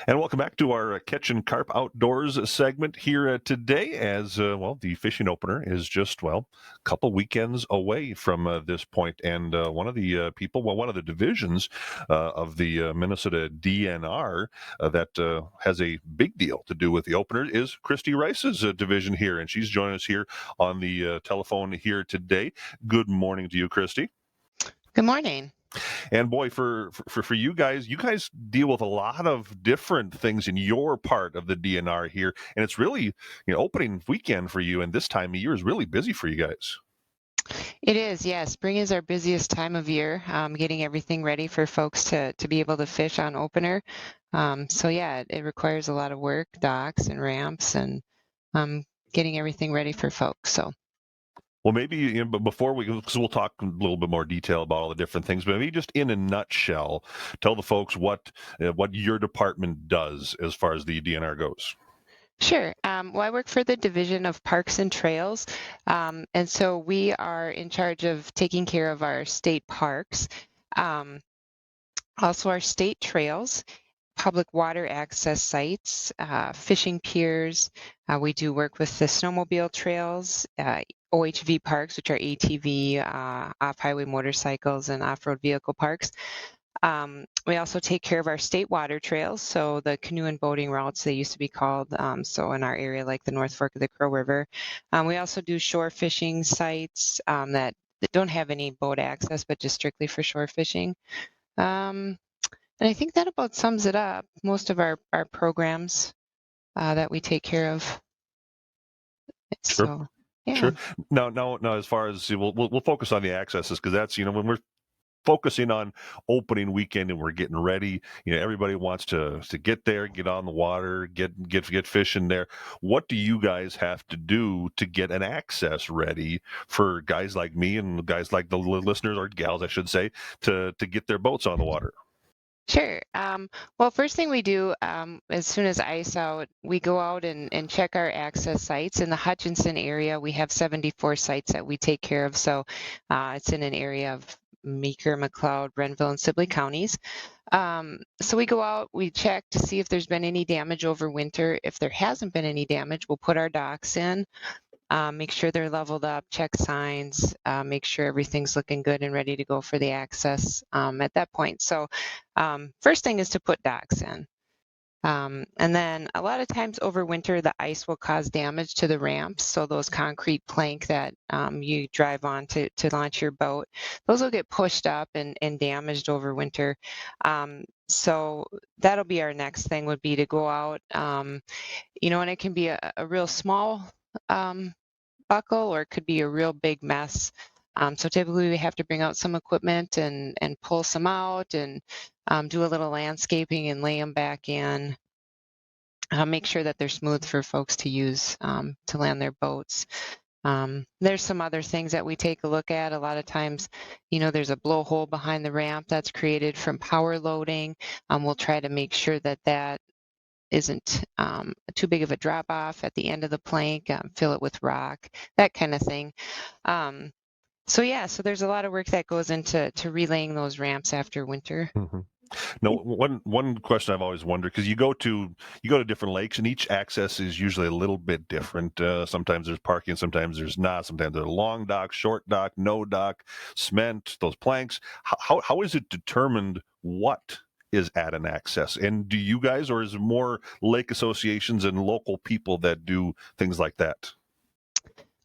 And welcome back to our Catchin KARP Outdoors segment here today. As the fishing opener is just a couple weekends away from this point, and one of the one of the divisions of the Minnesota DNR that has a big deal to do with the opener is Kristy Rice's division here, and she's joining us here on the telephone here today. Good morning to you, Kristy. Good morning. And boy, for you guys deal with a lot of different things in your part of the DNR here, and it's really opening weekend for you, and this time of year is really busy for you guys. It is, yeah. Spring is our busiest time of year, getting everything ready for folks to be able to fish on opener. So yeah, it requires a lot of work, docks and ramps, and getting everything ready for folks. So Well, maybe, but before because we'll talk a little bit more detail about all the different things, but maybe just in a nutshell, tell the folks what your department does as far as the DNR goes. sure. Well, I work for the Division of Parks and Trails, and so we are in charge of taking care of our state parks, um, also our state trails, public water access sites, fishing piers. We do work with the snowmobile trails, OHV parks, which are ATV, off-highway motorcycles, and off-road vehicle parks. We also take care of our state water trails, so the canoe and boating routes, they used to be called, so in our area, like the North Fork of the Crow River. We also do shore fishing sites that don't have any boat access, but just strictly for shore fishing. Um, and I think that about sums it up. Most of our programs that we take care of. Sure. So, yeah. Sure. Now, as far as we'll focus on the accesses because that's when we're focusing on opening weekend and we're getting ready. Everybody wants to get there, get on the water, get fishing there. What do you guys have to do to get an access ready for guys like me and guys like the listeners or gals, I should say, to get their boats on the water? Sure. Well, first thing we do, as soon as ice out, we go out and check our access sites. In the Hutchinson area, we have 74 sites that we take care of. So it's in an area of Meeker, McLeod, Renville, and Sibley counties. So we go out, we check to see if there's been any damage over winter. If there hasn't been any damage, we'll put our docks in. Make sure they're leveled up, check signs, make sure everything's looking good and ready to go for the access at that point. So first thing is to put docks in. And then a lot of times over winter, the ice will cause damage to the ramps. So those concrete plank that you drive on to launch your boat, those will get pushed up and damaged over winter. So that'll be our next thing would be to go out, and it can be a real small buckle or it could be a real big mess. So typically we have to bring out some equipment and pull some out and do a little landscaping and lay them back in. Make sure that they're smooth for folks to use to land their boats. There's some other things that we take a look at. A lot of times, there's a blowhole behind the ramp that's created from power loading. We'll try to make sure that that isn't too big of a drop off at the end of the plank, fill it with rock, that kind of thing. So there's a lot of work that goes into relaying those ramps after winter. Mm-hmm. No, one question I've always wondered because you go to different lakes and each access is usually a little bit different. Sometimes there's parking, sometimes there's not. Sometimes there's a long dock, short dock, no dock, cement, those planks. How is it determined what is at an access? And do you guys, or is it more lake associations and local people that do things like that?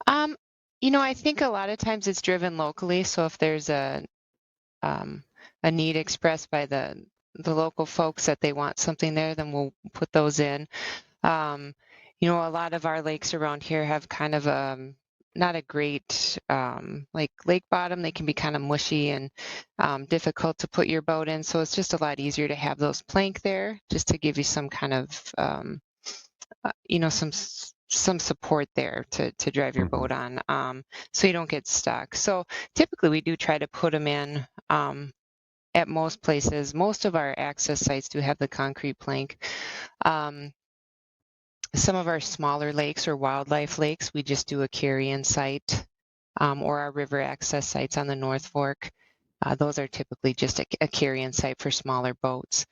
Um, I think a lot of times it's driven locally. So if there's um, a need expressed by the local folks that they want something there, then we'll put those in. Um, a lot of our lakes around here have kind of not a great like lake bottom. They can be kind of mushy and difficult to put your boat in. So it's just a lot easier to have those plank there, just to give you some kind of some support there to drive your boat on, so you don't get stuck. So typically we do try to put them in at most places. Most of our access sites do have the concrete plank. Some of our smaller lakes or wildlife lakes, we just do a carry-in site, or our river access sites on the North Fork. Those are typically just a carry-in site for smaller boats.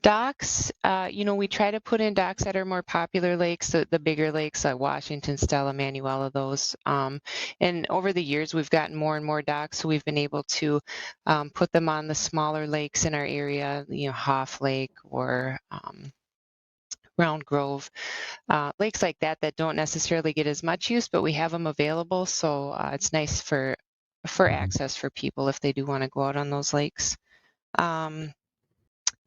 Docks, we try to put in docks that are more popular lakes, the bigger lakes like Washington, Stella, Manuela, those. And over the years, we've gotten more and more docks, so we've been able to put them on the smaller lakes in our area, Hoff Lake or Round Grove, lakes like that that don't necessarily get as much use, but we have them available, so it's nice for Mhm. access for people if they do want to go out on those lakes. Um,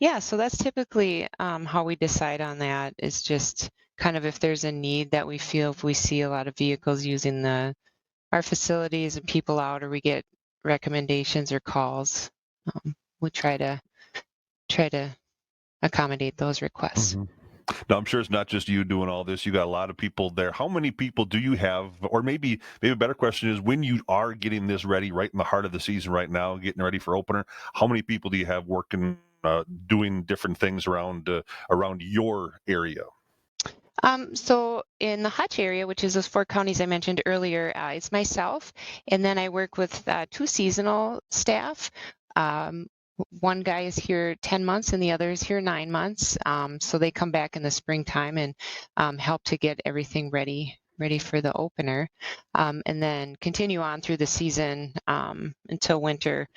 yeah, so that's typically how we decide on that is just kind of if there's a need that we feel if we see a lot of vehicles using our facilities and people out, or we get recommendations or calls, we try to accommodate those requests. Mhm. Now, I'm sure it's not just you doing all this. You got a lot of people there. How many people do you have? Or maybe a better question is when you are getting this ready, right in the heart of the season right now, getting ready for opener, how many people do you have working, doing different things around your area? So in the Hutch area, which is those four counties I mentioned earlier, it's myself, and then I work with two seasonal staff. One guy is here 10 months and the other is here 9 months. So they come back in the springtime and help to get everything ready for the opener, and then continue on through the season until winter,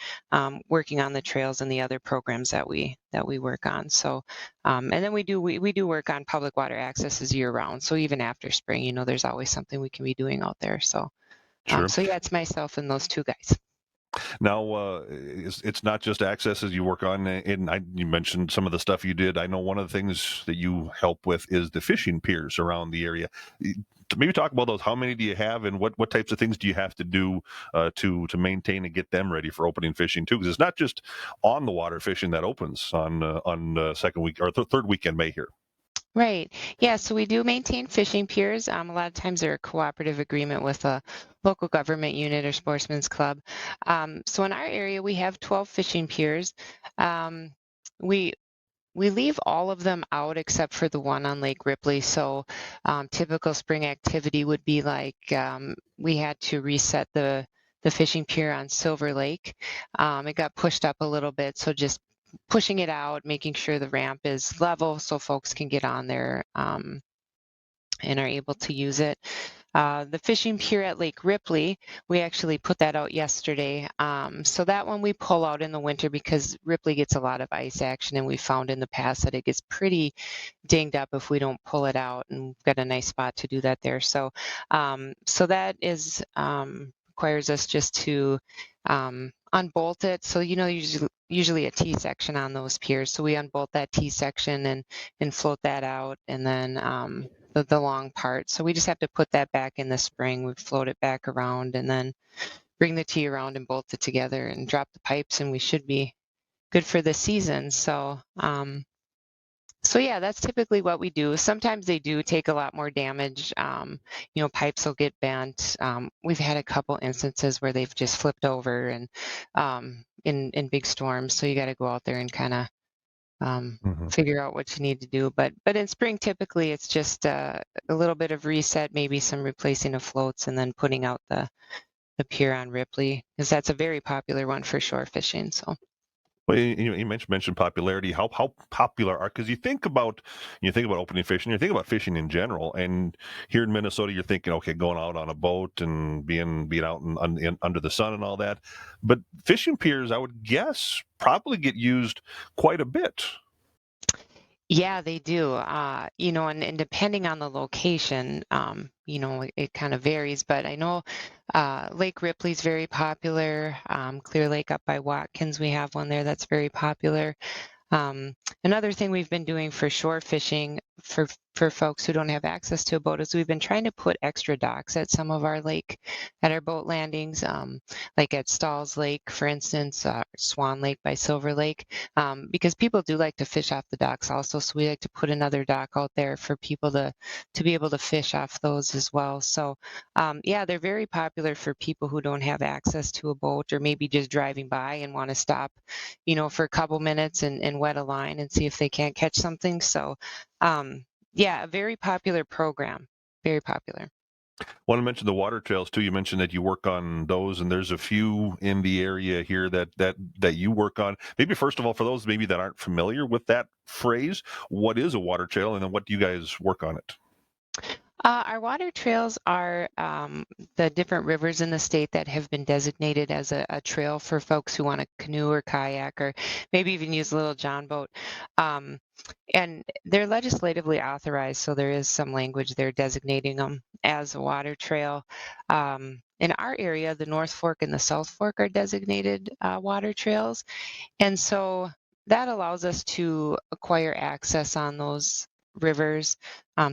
working on the trails and the other programs that we work on. So and then we do work on public water accesses year round. So even after spring, there's always something we can be doing out there. So Sure. so yeah, it's myself and those two guys. Now, it's not just accesses you work on, and you mentioned some of the stuff you did. I know one of the things that you help with is the fishing piers around the area. Maybe talk about those. How many do you have, and what types of things do you have to do to maintain and get them ready for opening fishing too? Because it's not just on the water fishing that opens on second week or third weekend May here. Right. Yeah. So we do maintain fishing piers. A lot of times they're a cooperative agreement with a local government unit or sportsman's club. So in our area, we have 12 fishing piers. Um, we We leave all of them out except for the one on Lake Ripley. So typical spring activity would be like we had to reset the fishing pier on Silver Lake. It got pushed up a little bit, so just pushing it out, making sure the ramp is level so folks can get on there and are able to use it. The fishing pier at Lake Ripley, we actually put that out yesterday. So that one we pull out in the winter because Ripley gets a lot of ice action, and we found in the past that it gets pretty dinged up if we don't pull it out, and we've got a nice spot to do that there. So that is requires us just to unbolt it. So usually a T section on those piers. So we unbolt that T section and float that out, and then the long part. So we just have to put that back in the spring. We float it back around and then bring the T around and bolt it together and drop the pipes, and we should be good for the season. So yeah, that's typically what we do. Sometimes they do take a lot more damage. Pipes will get bent. We've had a couple instances where they've just flipped over and in big storms. So you got to go out there and kind of Hmm. figure out what you need to do. But in spring, typically it's just a little bit of reset, maybe some replacing of floats, and then putting out the pier on Ripley, because that's a very popular one for shore fishing. So. Well, you mentioned popularity. How popular are because you think about opening fishing, you think about fishing in general, and here in Minnesota, you're thinking, okay, going out on a boat and being out under the sun and all that. But fishing piers, I would guess, probably get used quite a bit. Yeah, they do. And depending on the location, it kind of varies. But I know Lake Ripley's very popular. Clear Lake up by Watkins, we have one there that's very popular. Um, Another thing we've been doing for shore fishing for folks who don't have access to a boat is we've been trying to put extra docks at our boat landings, like at Stalls Lake, for instance, Swan Lake by Silver Lake, because people do like to fish off the docks also. So we like to put another dock out there for people to be able to fish off those as well. So yeah, they're very popular for people who don't have access to a boat or maybe just driving by and want to stop for a couple minutes and wet a line and see if they can't catch something. So, yeah, a very popular program, very popular. Want to mention the water trails too. You mentioned that you work on those, and there's a few in the area here that you work on. Maybe first of all, for those maybe that aren't familiar with that phrase, what is a water trail, and then what do you guys work on it? Our water trails are the different rivers in the state that have been designated as a trail for folks who want to canoe or kayak or maybe even use a little john boat. Um, and they're legislatively authorized, so there is some language there designating them as a water trail. In our area, the North Fork and the South Fork are designated water trails. And so that allows us to acquire access on those rivers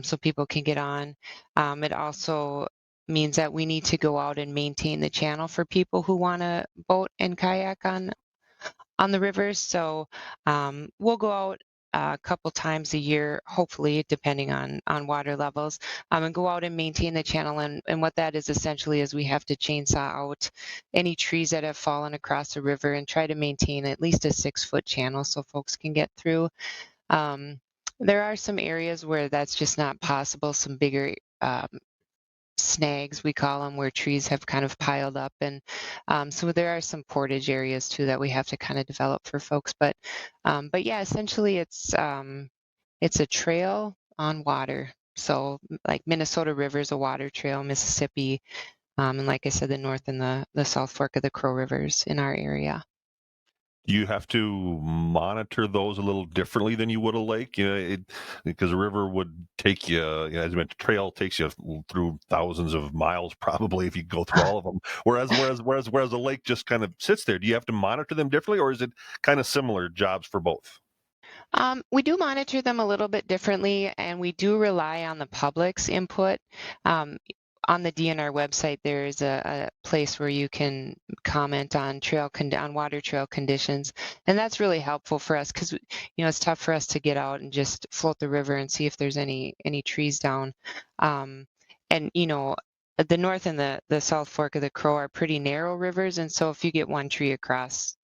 so people can get on. It also means that we need to go out and maintain the channel for people who want to boat and kayak on the rivers. So we'll go out a couple times a year, hopefully, depending on water levels, and go out and maintain the channel. And what that is essentially is we have to chainsaw out any trees that have fallen across the river and try to maintain at least a 6-foot channel so folks can get through. Um, there are some areas where that's just not possible, some bigger snags we call them, where trees have kind of piled up, and so there are some portage areas too that we have to kind of develop for folks. But yeah, essentially it's a trail on water. So like Minnesota River is a water trail, Mississippi, and like I said, the North and the South Fork of the Crow Rivers in our area. You have to monitor those a little differently than you would a lake, because a river would take you, as you mentioned, trail takes you through thousands of miles probably if you go through all of them. Whereas a lake just kind of sits there. Do you have to monitor them differently, or is it kind of similar jobs for both? We do monitor them a little bit differently, and we do rely on the public's input. Um, on the DNR website, there is a place where you can comment on on water trail conditions, and that's really helpful for us because it's tough for us to get out and just float the river and see if there's any trees down. Um, and the North and the South Fork of the Crow are pretty narrow rivers, and so if you get one tree across,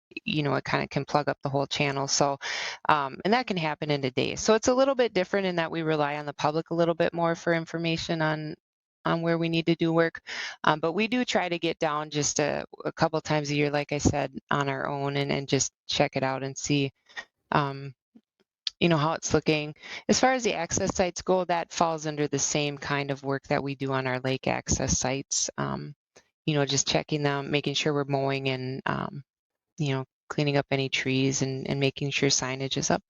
it kind of can plug up the whole channel. So, and that can happen in a day. So it's a little bit different in that we rely on the public a little bit more for information on where we need to do work. But we do try to get down just a couple times a year, like I said, on our own and just check it out and see, um, how it's looking. As far as the access sites go, that falls under the same kind of work that we do on our lake access sites. Just checking them, making sure we're mowing and cleaning up any trees and making sure signage is up.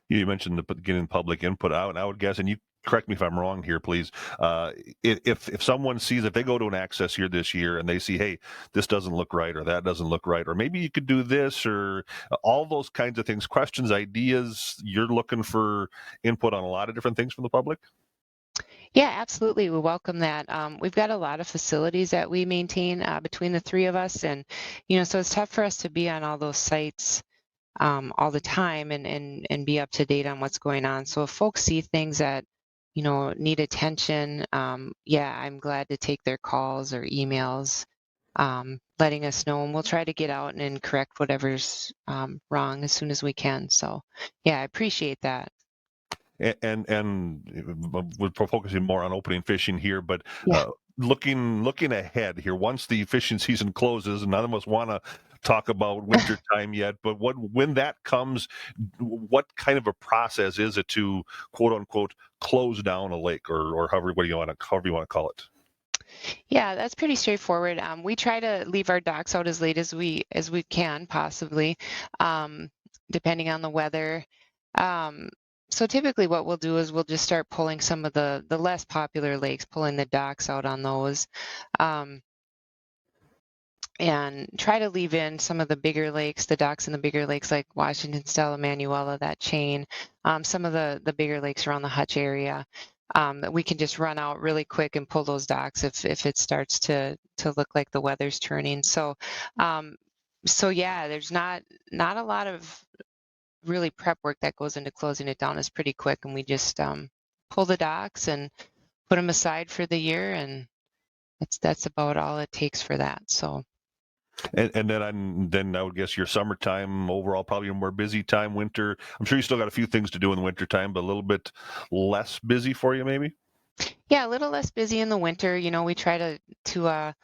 You mentioned getting public input out, and I would guess, and you correct me if I'm wrong here, please. If someone sees, if they go to an access here this year and they see, hey, this doesn't look right, or that doesn't look right, or maybe you could do this, or all those kinds of things, questions, ideas, you're looking for input on a lot of different things from the public. Yeah, absolutely. We welcome that. We've got a lot of facilities that we maintain between the three of us, and so it's tough for us to be on all those sites all the time and be up to date on what's going on. So if folks see things that need attention, yeah, I'm glad to take their calls or emails, letting us know, and we'll try to get out and correct whatever's wrong as soon as we can. So yeah, I appreciate that. And we're focusing more on opening fishing here, but Yeah. looking ahead here, once the fishing season closes, and none of us want to talk about winter time yet, but when that comes, what kind of a process is it to quote unquote close down a lake, or however you want to call it? Yeah, that's pretty straightforward. We try to leave our docks out as late as we can possibly, um, depending on the weather. Um, so typically, what we'll do is we'll just start pulling some of the less popular lakes, pulling the docks out on those, um, and try to leave in some of the bigger lakes, the docks in the bigger lakes like Washington, Stella, Manuela, that chain, some of the bigger lakes around the Hutch area, that we can just run out really quick and pull those docks if it starts to look like the weather's turning. Um, so yeah, there's not a lot of really prep work that goes into closing it down. It's pretty quick, and we just pull the docks and put them aside for the year, and that's about all it takes for that. So. And then I would guess your summertime overall probably a more busy time. Winter, I'm sure you still got a few things to do in the winter time, but a little bit less busy for you maybe. Yeah, a little less busy in the winter. We try to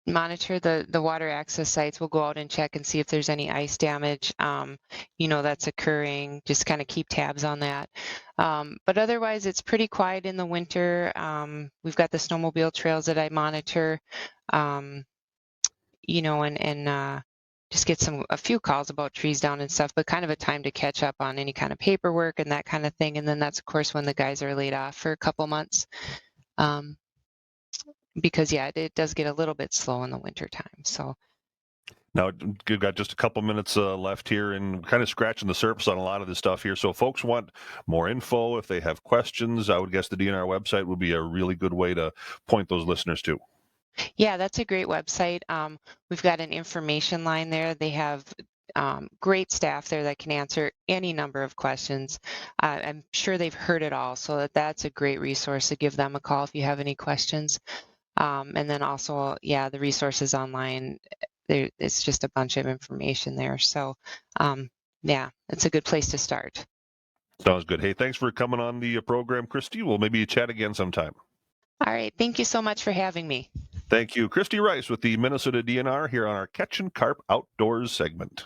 monitor the water access sites. We'll go out and check and see if there's any ice damage, that's occurring. Just kind of keep tabs on that. But otherwise, it's pretty quiet in the winter. We've got the snowmobile trails that I monitor, um, and just get a few calls about trees down and stuff, but kind of a time to catch up on any kind of paperwork and that kind of thing. And then that's of course when the guys are laid off for a couple months. Um, because yeah, it does get a little bit slow in the winter time. So Now, we've got just a couple minutes left here and kind of scratching the surface on a lot of this stuff here. So, if folks want more info, if they have questions, I would guess the DNR website would be a really good way to point those listeners to. yeah, that's a great website. We've got an information line there. They have great staff there that can answer any number of questions. I'm sure they've heard it all, so that's a great resource to give them a call if you have any questions. And then also, yeah, the resources online, it's just a bunch of information there. So, yeah, it's a good place to start. Sounds good. Hey, thanks for coming on the program, Kristy. We'll maybe chat again sometime. All right. Thank you so much for having me. Thank you. Kristy Rice with the Minnesota DNR here on our Catchin KARP Outdoors segment.